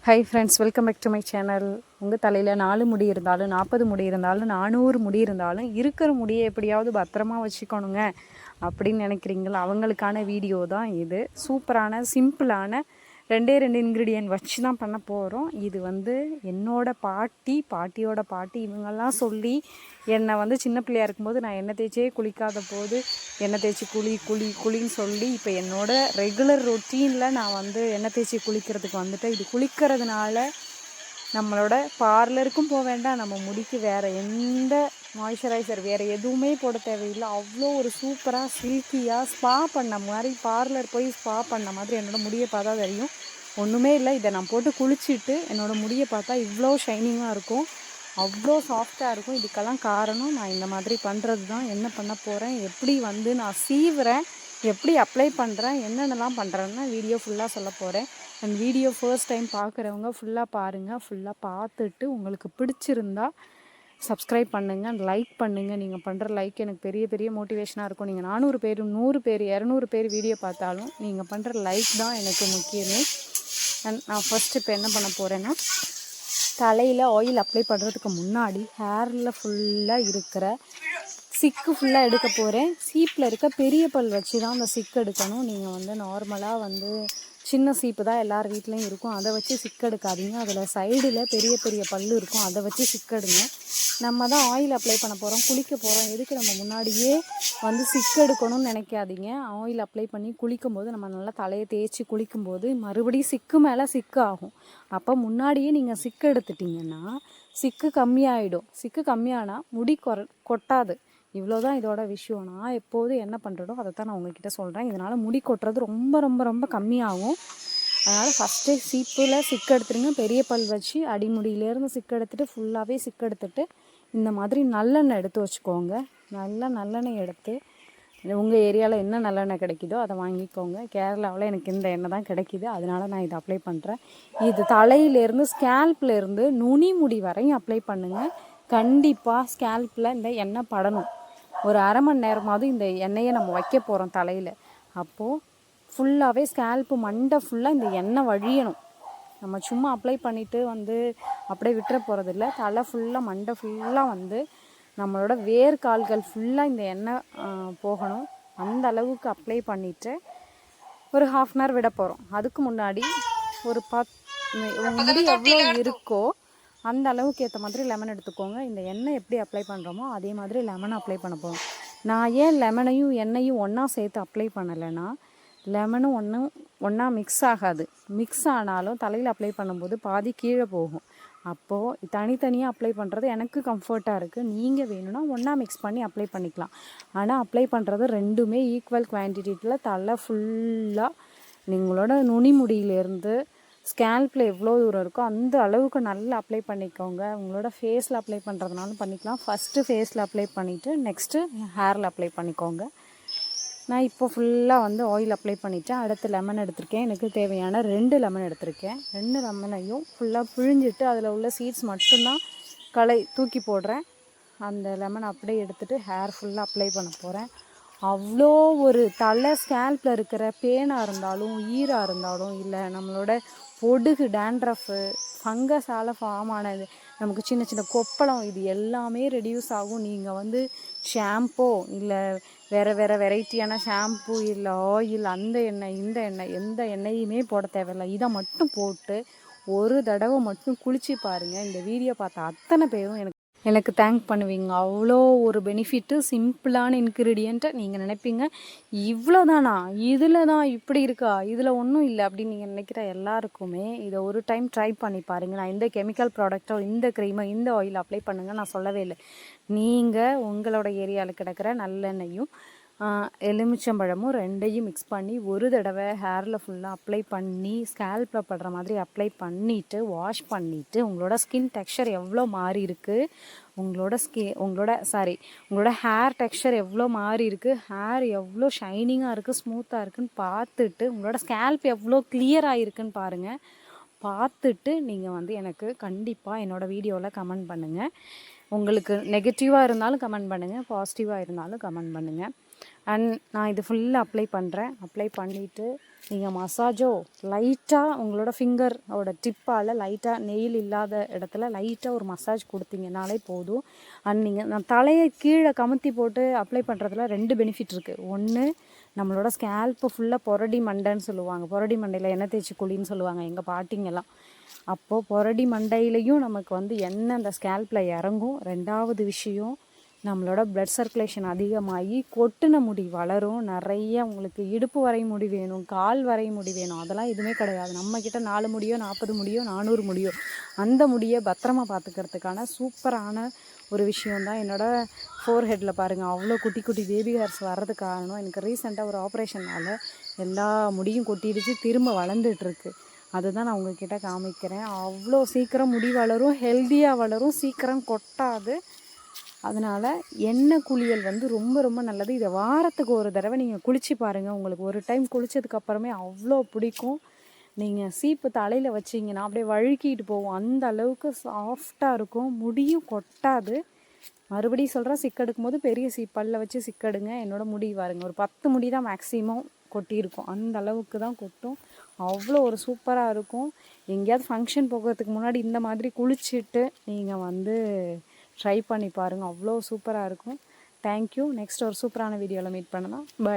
High friends, welcome back to my channel. உங்கள் தலையில் 4 முடி இருந்தாலும் 40 முடி இருந்தாலும் 400 முடி இருந்தாலும் இருக்கிற முடியை எப்படியாவது பத்திரமா வச்சுக்கணுங்க அப்படின்னு நினைக்கிறீங்களா? அவங்களுக்கான வீடியோ தான் இது. சூப்பரான சிம்பிளான 2 இன்க்ரீடியன்ட் வச்சு தான் பண்ண போகிறோம். இது என்னோடய பாட்டியோட பாட்டி இவங்கெல்லாம் சொல்லி என்னை சின்ன பிள்ளையாக இருக்கும்போது நான் எண்ணெய் தேய்ச்சே குளிக்காத போது எண்ணெய் தேய்ச்சி குளின்னு சொல்லி இப்போ என்னோடய ரெகுலர் ரொட்டீனில் நான் எண்ணெய் தேய்ச்சி குளிக்கிறதுக்கு இது குளிக்கிறதுனால நம்மளோட பார்லருக்கும் போக வேண்டாம், நம்ம முடிக்கு வேறு எந்த மாய்ஸ்சரைசர் வேறு எதுவுமே போட தேவையில்லை. அவ்வளோ ஒரு சூப்பராக சில்கியாக ஸ்பா பண்ண மாதிரி, பார்லர் போய் ஸ்பா பண்ண மாதிரி என்னோடய முடியை பார்த்தா தெரியும். ஒன்றுமே இல்லை, இதை நான் போட்டு குளிச்சுட்டு என்னோடய முடியை பார்த்தா இவ்வளோ ஷைனிங்காக இருக்கும், அவ்வளோ சாஃப்டாக இருக்கும். இதுக்கெல்லாம் காரணம் நான் இந்த மாதிரி பண்ணுறது தான். என்ன பண்ண போகிறேன், எப்படி நான் சீவுறேன், எப்படி அப்ளை பண்ணுறேன், என்னென்னலாம் பண்ணுறேன்னு வீடியோ ஃபுல்லாக சொல்ல போகிறேன். அண்ட் வீடியோ ஃபர்ஸ்ட் டைம் பார்க்குறவங்க ஃபுல்லாக பாருங்கள். ஃபுல்லாக பார்த்துட்டு உங்களுக்கு பிடிச்சிருந்தா சப்ஸ்கிரைப் பண்ணுங்கள் அண்ட் லைக் பண்ணுங்கள். நீங்கள் பண்ணுற லைக் எனக்கு பெரிய பெரிய மோட்டிவேஷனாக இருக்கும். நீங்கள் 400 பேர் 100 பேர் 200 பேர் வீடியோ பார்த்தாலும் நீங்கள் பண்ணுற லைக் தான் எனக்கு முக்கியமே. அண்ட் நான் ஃபஸ்ட்டு இப்போ என்ன பண்ண போகிறேன்னா, தலையில் ஆயில் அப்ளை பண்ணுறதுக்கு முன்னாடி ஹேரில் ஃபுல்லாக இருக்கிற சிக்கு ஃபுல்லாக எடுக்க போகிறேன். சீப்பில் இருக்க பெரிய பல் வச்சு தான் அந்த சிக்கு எடுக்கணும். நீங்கள் நார்மலாக சின்ன சீப்பு தான் எல்லார் வீட்லேயும் இருக்கும், அதை வச்சு சிக்கு எடுக்காதீங்க. அதில் சைடில் பெரிய பெரிய பல் இருக்கும், அதை வச்சு சிக்கெடுங்க. நம்ம தான் ஆயில் அப்ளை பண்ண போகிறோம், குளிக்க போகிறோம், எதுக்கு நம்ம முன்னாடியே சிக்கு எடுக்கணும்னு நினைக்காதீங்க. ஆயில் அப்ளை பண்ணி குளிக்கும்போது நம்ம நல்லா தலையை தேய்ச்சி குளிக்கும்போது மறுபடியும் சிக்கு மேலே சிக்கு ஆகும். அப்போ முன்னாடியே நீங்கள் சிக்கு எடுத்துட்டிங்கன்னா சிக்கு கம்மியாயிடும். சிக்கு கம்மியானால் முடி கொட்டாது. இவ்வளோ தான் இதோட விஷயம். நான் எப்போது என்ன பண்ணுறதோ அதை தான் நான் உங்கள்கிட்ட சொல்கிறேன். இதனால் முடி கொட்டுறது ரொம்ப ரொம்ப ரொம்ப கம்மியாகும். அதனால் ஃபஸ்ட்டு சீப்பில் சிக்கு எடுத்துருங்க. பெரிய பல் வச்சு அடிமுடியிலேருந்து சிக்கு எடுத்துகிட்டு ஃபுல்லாகவே சிக்கு எடுத்துகிட்டு இந்த மாதிரி நல்லெண்ணெய் எடுத்து வச்சுக்கோங்க. நல்லெண்ணெய் எடுத்து உங்கள் ஏரியாவில் என்ன நல்லெண்ணெய் கிடைக்குதோ அதை வாங்கிக்கோங்க. கேரளாவில் எனக்கு இந்த எண்ணெய் தான் கிடைக்கிது, அதனால் நான் இதை அப்ளை பண்ணுறேன். இது தலையிலேருந்து ஸ்கேல்ப்லேருந்து நுனி முடி வரையும் அப்ளை பண்ணுங்கள். கண்டிப்பாக ஸ்கேல்பில் இந்த எண்ணெய் படணும். ஒரு அரை மணி நேரமாவது இந்த எண்ணெயை நம்ம வைக்க போகிறோம் தலையில். அப்போது ஃபுல்லாகவே ஸ்கேல்ப்பு மண்டை ஃபுல்லாக இந்த எண்ணெய் வழியணும். நம்ம சும்மா அப்ளை பண்ணிவிட்டு அப்படியே விட்டுற போகிறதில்ல. தலை ஃபுல்லாக மண்டை ஃபுல்லாக நம்மளோட வேர்க்கால்கள் ஃபுல்லாக இந்த எண்ணெய் போகணும். அந்த அளவுக்கு அப்ளை பண்ணிவிட்டு ஒரு 1/2 hour விட போகிறோம். அதுக்கு முன்னாடி ஒரு முடி எவ்வளோ இருக்கோ அந்த அளவுக்கு ஏற்ற மாதிரி லெமன் எடுத்துக்கோங்க. இந்த எண்ணெய் எப்படி அப்ளை பண்ணுறோமோ அதே மாதிரி லெமனை அப்ளை பண்ண போகிறோம். நான் ஏன் லெமனையும் எண்ணெயும் ஒன்றா சேர்த்து அப்ளை பண்ணலைன்னா, லெமனும் ஒன்றா மிக்ஸ் ஆகாது. மிக்ஸ் ஆனாலும் தலையில் அப்ளை பண்ணும்போது பாதி கீழே போகும். அப்போது தனித்தனியாக அப்ளை பண்ணுறது எனக்கு கம்ஃபர்ட்டாக இருக்குது. நீங்கள் வேணும்னா ஒன்றா மிக்ஸ் பண்ணி அப்ளை பண்ணிக்கலாம். ஆனால் அப்ளை பண்ணுறது ரெண்டுமே ஈக்குவல் குவான்டிட்டியில் தலை ஃபுல்லாக நீங்களோட நுனி முடியிலேருந்து ஸ்கேல்பில் எவ்வளோ தூரம் இருக்கோ அந்த அளவுக்கு நல்லா அப்ளை பண்ணிக்கோங்க. உங்களோட ஃபேஸில் அப்ளை பண்ணுறதுனாலும் பண்ணிக்கலாம். ஃபஸ்ட்டு ஃபேஸில் அப்ளை பண்ணிவிட்டு நெக்ஸ்ட்டு ஹேரில் அப்ளை பண்ணிக்கோங்க. நான் இப்போ ஃபுல்லாக ஆயில் அப்ளை பண்ணிவிட்டேன். அடுத்து லெமன் எடுத்திருக்கேன். எனக்கு தேவையான 2 லெமன் எடுத்திருக்கேன். 2 லெமனையும் ஃபுல்லாக பிழிஞ்சிட்டு அதில் உள்ள சீட்ஸ் மட்டும்தான் தூக்கி போடுறேன். அந்த லெமன் அப்படியே எடுத்துகிட்டு ஹேர் ஃபுல்லாக அப்ளை பண்ண போகிறேன். அவ்வளோ ஒரு தலை ஸ்கேல்பில் இருக்கிற பேனாக இருந்தாலும் ஈராக இருந்தாலும் இல்லை நம்மளோட பொடுகு டேண்ட்ரஃபு ஃபங்கஸால் ஃபார்ம் ஆனது, நமக்கு சின்ன சின்ன கொப்பளம், இது எல்லாமே ரெடியூஸ் ஆகும். நீங்கள் ஷாம்போ இல்லை வேறு வெரைட்டியான ஷாம்பு இல்லை ஆயில், அந்த எண்ணெய் இந்த எண்ணெய் எந்த எண்ணெயுமே போட தேவையில்லை. இதை மட்டும் போட்டு ஒரு தடவை மட்டும் குளிச்சு பாருங்கள். இந்த வீடியோ பார்த்த அத்தனை பேரும் எனக்கு தேங்க் பண்ணுவீங்க. அவ்வளோ ஒரு பெனிஃபிட்டு, சிம்பிளான இன்க்ரீடியண்ட்டை நீங்கள் நினைப்பீங்க இவ்வளோ தானா, இதில் தான் இப்படி இருக்கா, இதில் ஒன்றும் இல்லை அப்படின்னு நீங்கள் நினைக்கிற எல்லாருக்குமே இதை ஒரு டைம் ட்ரை பண்ணி பாருங்கள். நான் இந்த கெமிக்கல் ப்ராடக்ட்டோ இந்த க்ரீமோ இந்த ஆயில் அப்ளை பண்ணுங்கள் நான் சொல்லவே இல்லை. நீங்கள் உங்களோட ஏரியாவில் கிடக்கிற நல்லெண்ணெயும் எலுமிச்சம்பழமும் 2யும் மிக்ஸ் பண்ணி ஒரு தடவை ஹேரில் ஃபுல்லாக அப்ளை பண்ணி ஸ்கேல்பில் படுற மாதிரி அப்ளை பண்ணிவிட்டு வாஷ் பண்ணிவிட்டு உங்களோட ஸ்கின் டெக்ஸ்சர் எவ்வளோ மாறி இருக்குது, உங்களோட ஹேர் டெக்ஸ்சர் எவ்வளோ மாறி இருக்குது, ஹேர் எவ்வளோ ஷைனிங்காக இருக்குது, ஸ்மூத்தாக இருக்குதுன்னு பார்த்துட்டு உங்களோட ஸ்கேல்ப் எவ்வளோ கிளியராக இருக்குதுன்னு பாருங்கள். பார்த்துட்டு நீங்கள் எனக்கு கண்டிப்பாக என்னோடய வீடியோவில் கமெண்ட் பண்ணுங்கள். உங்களுக்கு நெகட்டிவாக இருந்தாலும் கமெண்ட் பண்ணுங்கள், பாசிட்டிவாக இருந்தாலும் கமெண்ட் பண்ணுங்கள். அண்ட் நான் இது ஃபுல்லாக அப்ளை பண்ணுறேன். அப்ளை பண்ணிவிட்டு நீங்கள் மசாஜோ லைட்டாக உங்களோட ஃபிங்கரோட டிப்பால் லைட்டாக நெயில் இல்லாத இடத்துல லைட்டாக ஒரு மசாஜ் கொடுத்தீங்கனாலே போதும். அண்ட் நீங்கள் நான் தலையை கீழே கமுத்தி போட்டு அப்ளை பண்ணுறதுல 2 பெனிஃபிட் இருக்குது. ஒன்று, நம்மளோட ஸ்கேல்ப்பு ஃபுல்லாக பொரடி மண்டைன்னு சொல்லுவாங்க. பொரடி மண்டையில் எண்ணெய் தேய்ச்சி குளின்னு சொல்லுவாங்க எங்கள் பாட்டிங்கெல்லாம். அப்போது பொரடி மண்டையிலையும் நமக்கு வந்து எண்ணெய் அந்த ஸ்கேல்ப்பில் இறங்கும். 2வது விஷயம், நம்மளோட ப்ளட் சர்க்குலேஷன் அதிகமாகி கொட்டின முடி வளரும். நிறைய உங்களுக்கு இடுப்பு வரை முடி வேணும், கால் வரை முடி வேணும், அதெல்லாம் எதுவுமே கிடையாது. நம்மக்கிட்ட 4 முடியோ 40 முடியோ 400 முடியோ அந்த முடியை பத்திரமா பார்த்துக்கிறதுக்கான சூப்பரான ஒரு விஷயந்தான். என்னோடய ஃபோர்ஹெட்டில் பாருங்கள் அவ்வளோ குட்டி குட்டி பேபி ஹேர்ஸ் வர்றதுக்கு காரணம் எனக்கு ரீசெண்டாக ஒரு ஆப்ரேஷனால் எல்லா முடியும் கொட்டிடுச்சு, திரும்ப வளர்ந்துட்டுருக்கு. அதுதான் நான் உங்கள்கிட்ட காமிக்கிறேன். அவ்வளோ சீக்கிரம் முடி வளரும், ஹெல்த்தியாக வளரும், சீக்கிரம் கொட்டாது. அதனால் எண்ணெய் குளியல் வந்து ரொம்ப ரொம்ப நல்லது. இதை வாரத்துக்கு ஒரு தடவை நீங்கள் குளித்து பாருங்கள். உங்களுக்கு ஒரு டைம் குளித்ததுக்கப்புறமே அவ்வளோ பிடிக்கும். நீங்கள் சீப்பு தலையில் வச்சிங்கன்னா அப்படியே வழுக்கிட்டு போகும், அந்த அளவுக்கு சாஃப்டாக இருக்கும், முடியும் கொட்டாது. மறுபடியும் சொல்கிறேன், சிக்கெடுக்கும் போது பெரிய சீப்பல்ல வச்சு சிக்கெடுங்க. என்னோடய முடி பாருங்க, ஒரு 10 முடி தான் மேக்ஸிமம் கொட்டியிருக்கும், அந்த அளவுக்கு தான் கொட்டும். அவ்வளோ ஒரு சூப்பராக இருக்கும். எங்கேயாவது ஃபங்க்ஷன் போகிறதுக்கு முன்னாடி இந்த மாதிரி குளிச்சுட்டு நீங்கள் வந்து ட்ரை பண்ணி பாருங்கள், அவ்வளோ சூப்பராக இருக்கும். தேங்க்யூ. நெக்ஸ்ட் ஒரு சூப்பரான வீடியோவில் மீட் பண்ணலாம். பாய்.